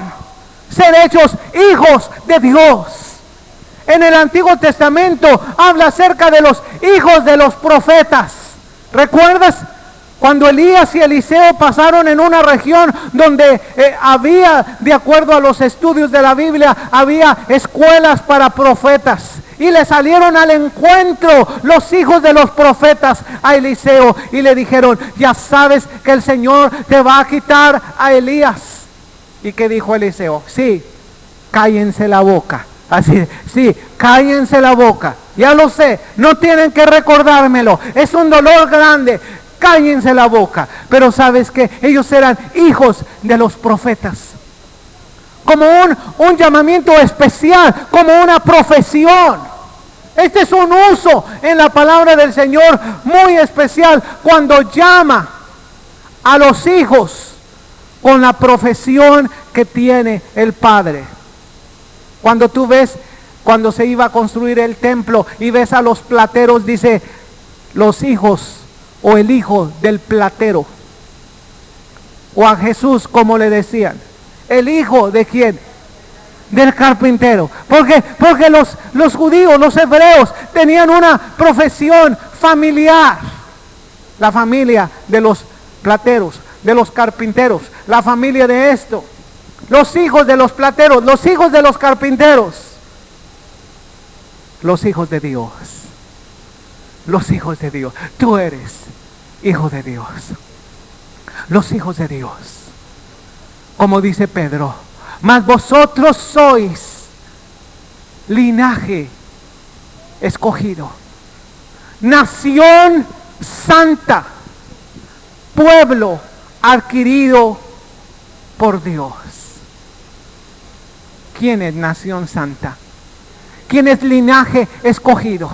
ser hechos hijos de Dios. En el Antiguo Testamento habla acerca de los hijos de los profetas. ¿Recuerdas? Cuando Elías y Eliseo pasaron en una región donde había, de acuerdo a los estudios de la Biblia, había escuelas para profetas. Y le salieron al encuentro los hijos de los profetas a Eliseo y le dijeron, ya sabes que el Señor te va a quitar a Elías. ¿Y qué dijo Eliseo? Sí, cállense la boca. Así, sí, cállense la boca. Ya lo sé, no tienen que recordármelo. Es un dolor grande. Cállense la boca. Pero sabes que ellos eran hijos de los profetas. Como un llamamiento especial, como una profesión. Este es un uso en la palabra del Señor muy especial cuando llama a los hijos con la profesión que tiene el Padre. Cuando tú ves, cuando se iba a construir el templo y ves a los plateros, dice los hijos o el hijo del platero, o a Jesús como le decían, el hijo de quién, del carpintero. Porque los judíos, los hebreos tenían una profesión familiar, la familia de los plateros, de los carpinteros, la familia de esto, los hijos de los plateros, los hijos de los carpinteros, los hijos de Dios. Los hijos de Dios. Tú eres hijo de Dios. Los hijos de Dios. Como dice Pedro, mas vosotros sois linaje escogido, nación santa, pueblo adquirido por Dios. ¿Quién es nación santa? ¿Quién es linaje escogido?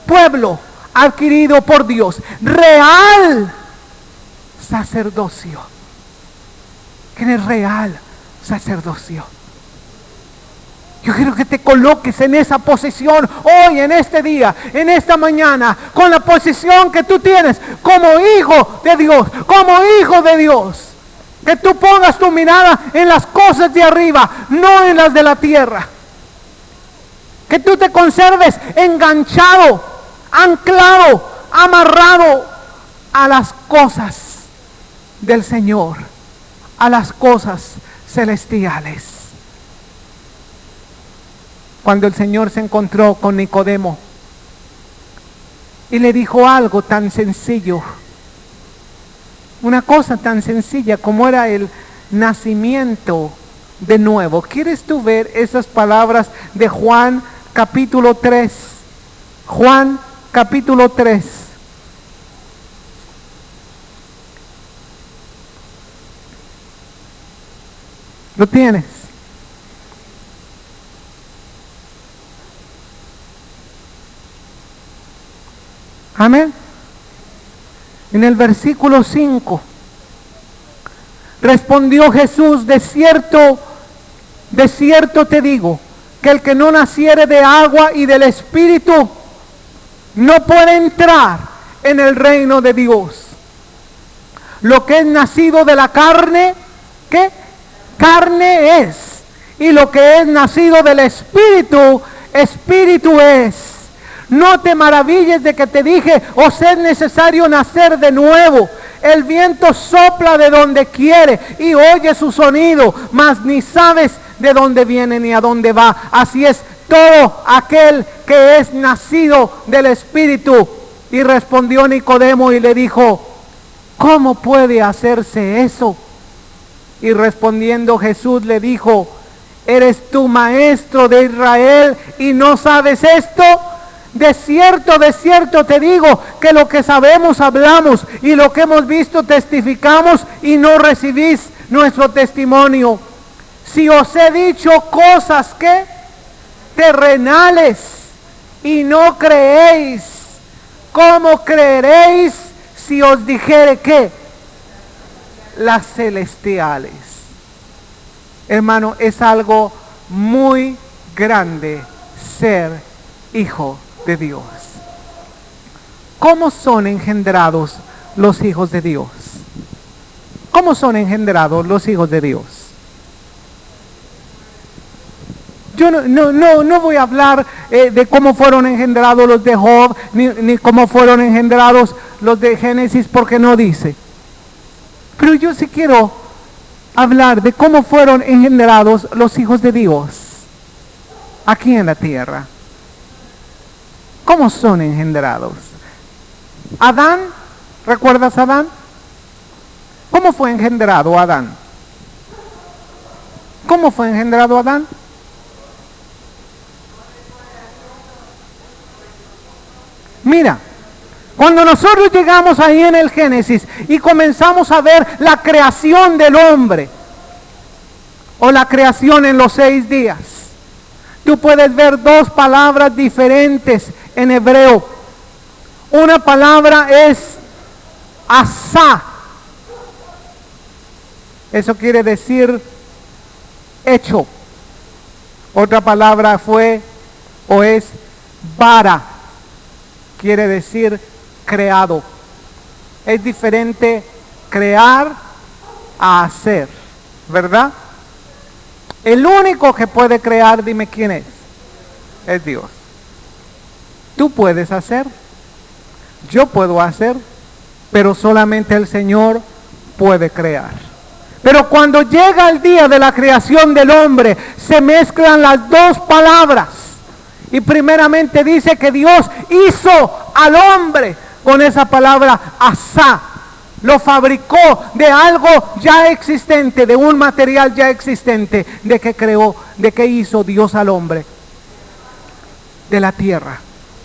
Pueblo adquirido por Dios. Real sacerdocio. ¿Quién es real sacerdocio? Yo quiero que te coloques en esa posición hoy, en este día, en esta mañana, con la posición que tú tienes como hijo de Dios, como hijo de Dios. Que tú pongas tu mirada en las cosas de arriba, no en las de la tierra. Que tú te conserves enganchado, anclado, amarrado a las cosas del Señor, a las cosas celestiales. Cuando el Señor se encontró con Nicodemo y le dijo algo tan sencillo, una cosa tan sencilla como era el nacimiento de nuevo. ¿Quieres tú ver esas palabras de Juan capítulo 3? Juan capítulo 3. ¿Lo tienes? Amén. En el versículo 5, respondió Jesús: de cierto te digo, que el que no naciere de agua y del Espíritu no puede entrar en el reino de Dios. Lo que es nacido de la carne, ¿qué? Carne es. Y lo que es nacido del Espíritu, Espíritu es. No te maravilles de que te dije, os es necesario nacer de nuevo. El viento sopla de donde quiere y oye su sonido, mas ni sabes de dónde viene ni a dónde va. Así es todo aquel que es nacido del Espíritu. Y respondió Nicodemo y le dijo: ¿cómo puede hacerse eso? Y respondiendo Jesús le dijo: ¿eres tú maestro de Israel y no sabes esto? De cierto te digo que lo que sabemos hablamos y lo que hemos visto testificamos y no recibís nuestro testimonio. Si os he dicho cosas que terrenales y no creéis, ¿cómo creeréis si os dijere que las celestiales? Hermano, es algo muy grande ser hijo de Dios. ¿Cómo son engendrados los hijos de Dios? ¿Cómo son engendrados los hijos de Dios? Yo no voy a hablar de cómo fueron engendrados los de Job, ni cómo fueron engendrados los de Génesis, porque no dice. Pero yo sí quiero hablar de cómo fueron engendrados los hijos de Dios aquí en la tierra. ¿Cómo son engendrados? Adán, ¿recuerdas a Adán? ¿Cómo fue engendrado Adán? ¿Cómo fue engendrado Adán? Mira, cuando nosotros llegamos ahí en el Génesis y comenzamos a ver la creación del hombre, o la creación en los 6 días, tú puedes ver 2 palabras diferentes en hebreo. Una palabra es asá. Eso quiere decir hecho. Otra palabra fue o es bara. Quiere decir creado. Es diferente crear a hacer, ¿verdad? El único que puede crear, dime quién es Dios. Tú puedes hacer, yo puedo hacer, pero solamente el Señor puede crear. Pero cuando llega el día de la creación del hombre, se mezclan las 2 palabras. Y primeramente dice que Dios hizo al hombre con esa palabra asá. Lo fabricó de algo ya existente, de un material ya existente. ¿De qué creó? ¿De qué hizo Dios al hombre? De la tierra.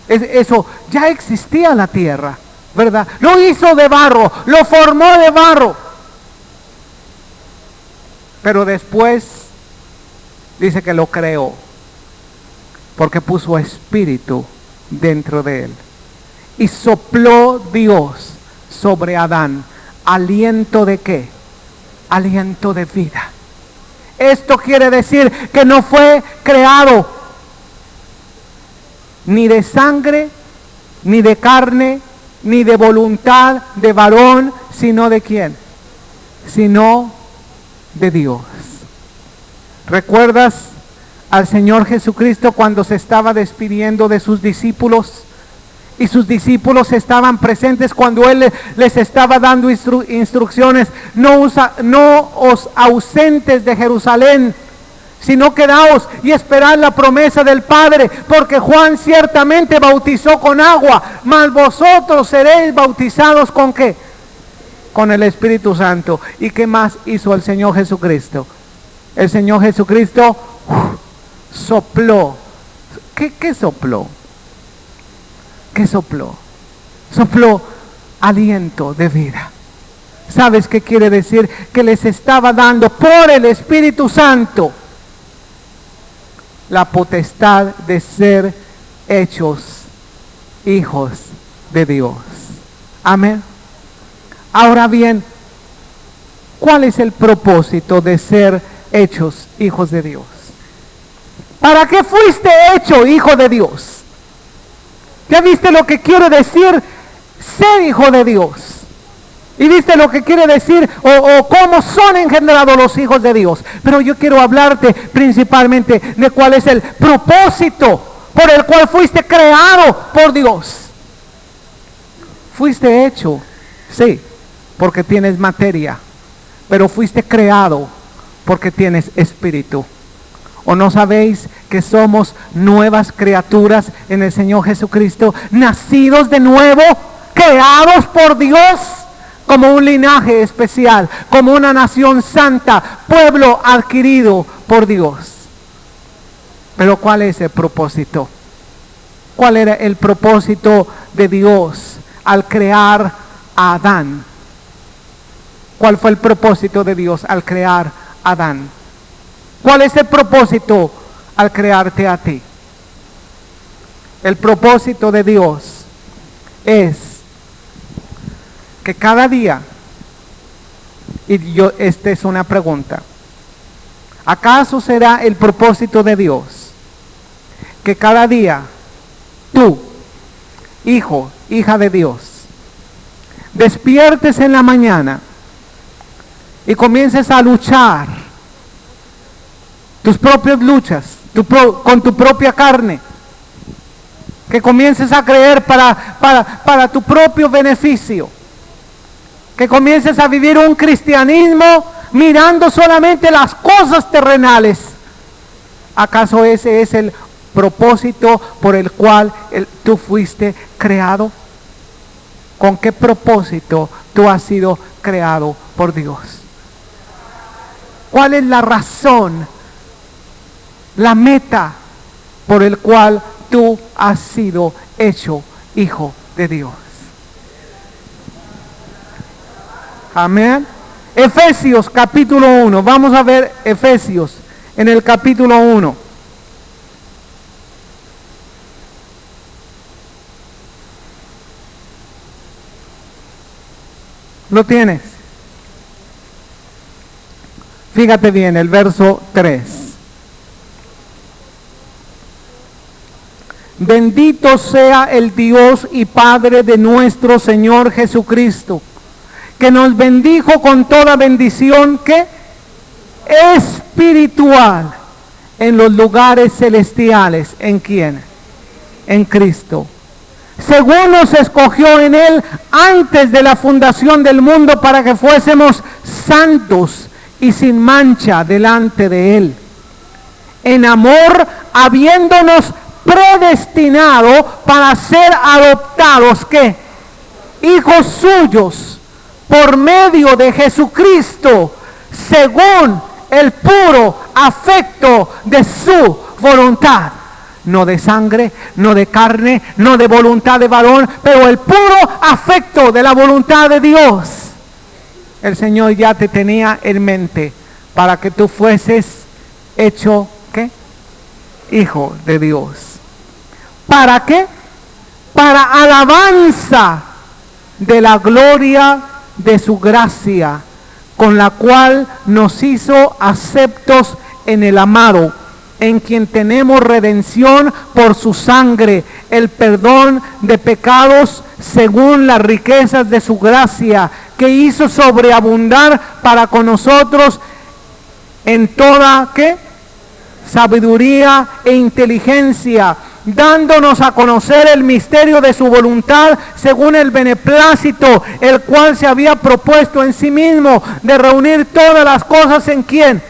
Eso, ya existía la tierra. ¿verdad? Lo hizo de barro, lo formó de barro. Pero después dice que lo creó, porque puso espíritu dentro de él. Y sopló Dios sobre Adán. ¿Aliento de qué? Aliento de vida. Esto quiere decir que no fue creado ni de sangre, ni de carne, ni de voluntad de varón, sino de quién? Sino de Dios. ¿Recuerdas al Señor Jesucristo cuando se estaba despidiendo de sus discípulos? Y sus discípulos estaban presentes cuando Él les estaba dando instrucciones. No os ausentes de Jerusalén, sino quedaos y esperad la promesa del Padre, porque Juan ciertamente bautizó con agua, mas vosotros seréis bautizados ¿con qué? Con el Espíritu Santo. ¿Y qué más hizo el Señor Jesucristo? El Señor Jesucristo sopló. ¿Qué sopló? ¿Qué sopló? Sopló aliento de vida. ¿Sabes qué quiere decir? Que les estaba dando por el Espíritu Santo la potestad de ser hechos hijos de Dios. Amén. Ahora bien, ¿cuál es el propósito de ser hechos hijos de Dios? ¿Para qué fuiste hecho hijo de Dios? ¿Ya viste lo que quiere decir ser hijo de Dios? ¿Y viste lo que quiere decir o cómo son engendrados los hijos de Dios? Pero yo quiero hablarte principalmente de cuál es el propósito por el cual fuiste creado por Dios. Fuiste hecho, sí, porque tienes materia, pero fuiste creado porque tienes espíritu. ¿O no sabéis que somos nuevas criaturas en el Señor Jesucristo? Nacidos de nuevo, creados por Dios como un linaje especial, como una nación santa, pueblo adquirido por Dios. Pero ¿cuál es el propósito? ¿Cuál era el propósito de Dios al crear a Adán? ¿Cuál fue el propósito de Dios al crear a Adán? ¿Cuál es el propósito al crearte a ti? El propósito de Dios es que cada día, esta es una pregunta, ¿acaso será el propósito de Dios que cada día tú, hijo, hija de Dios, despiertes en la mañana y comiences a luchar tus propias luchas, con tu propia carne, que comiences a creer para tu propio beneficio, que comiences a vivir un cristianismo mirando solamente las cosas terrenales? ¿Acaso ese es el propósito por el cual tú fuiste creado? ¿Con qué propósito tú has sido creado por Dios? ¿Cuál es la razón, la meta por el cual tú has sido hecho hijo de Dios? Amén. Efesios capítulo 1. Vamos a ver Efesios en el capítulo 1. ¿Lo tienes? Fíjate bien, el verso 3. Bendito sea el Dios y Padre de nuestro Señor Jesucristo, que nos bendijo con toda bendición que espiritual en los lugares celestiales. ¿En quién? En Cristo. Según nos escogió en Él antes de la fundación del mundo para que fuésemos santos y sin mancha delante de Él. En amor, habiéndonos predestinado para ser adoptados, ¿qué? Hijos suyos por medio de Jesucristo, según el puro afecto de su voluntad. no de sangre, no de carne, no de voluntad de varón, pero el puro afecto de la voluntad de Dios. El Señor ya te tenía en mente para que tú fueses hecho, ¿qué? Hijo de Dios. ¿Para qué? Para alabanza de la gloria de su gracia, con la cual nos hizo aceptos en el amado, en quien tenemos redención por su sangre, el perdón de pecados según las riquezas de su gracia, que hizo sobreabundar para con nosotros en toda, ¿qué? Sabiduría e inteligencia, dándonos a conocer el misterio de su voluntad según el beneplácito, el cual se había propuesto en sí mismo de reunir todas las cosas en ¿quién?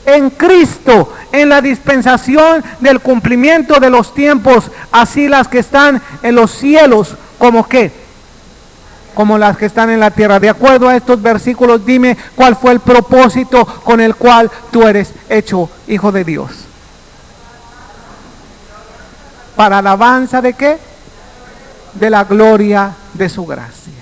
En Cristo, en la dispensación del cumplimiento de los tiempos, así las que están en los cielos, como ¿qué? Como las que están en la tierra. De acuerdo a estos versículos, dime cuál fue el propósito con el cual tú eres hecho hijo de Dios. ¿Para alabanza de qué? De la gloria de su gracia.